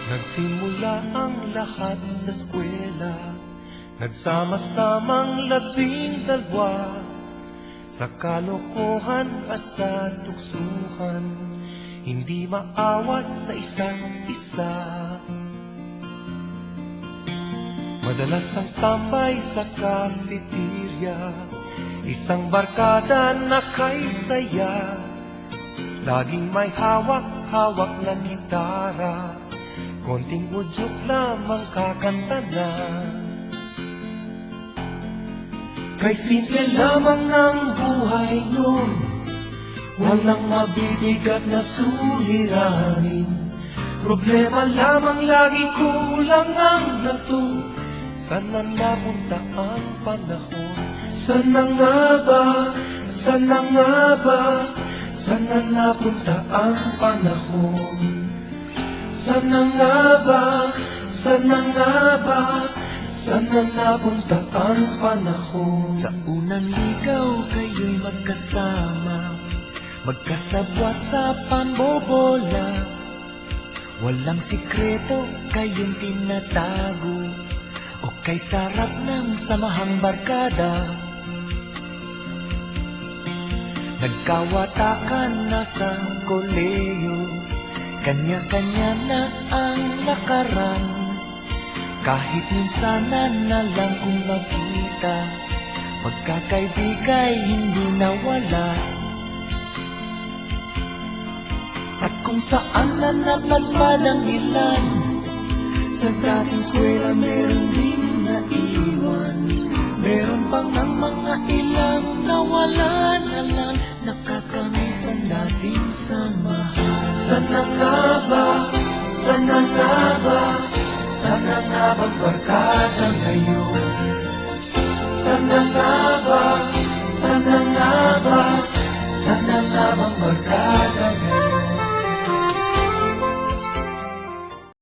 Nagsimula ang lahat sa eskwela, nagsama-samang 12 sa kalokohan at sa tuksuhan, hindi maawat sa isa't isa. Madalas ang standby sa cafeteria, isang barkada na kay saya, laging may hawak-hawak na gitara, konting udyok lamang kakanta na. Kay simple lamang ng buhay nun, walang mabibigat na suliranin. Problema lamang lagi, kulang ang lato. Sana napunta ang panahon? Sana nga ba? Sana nga ba? Sana napunta ang panahon? Sana nga ba? Sana nga ba? Sana napunta ang panahon? Sa unang ligaw kayo'y magkasama, magkasabwat sa pambobola. Walang sikreto kayong tinatago, o kay sarap ng samahang barkada. Nagkawatakan na sa koleyo, kanya-kanya na ang lakaran. Kahit minsanan na lang kung magkita, pagkakaibigay hindi nawala. At kung saan na napadpad ang ilan, sa dating eskwela meron din naiwan. Meron pang ang mga ilang nawala na lang, nakakamiss ang dating samahan. Sana nga ba? Sana nga ba? Sana nga bang barkada?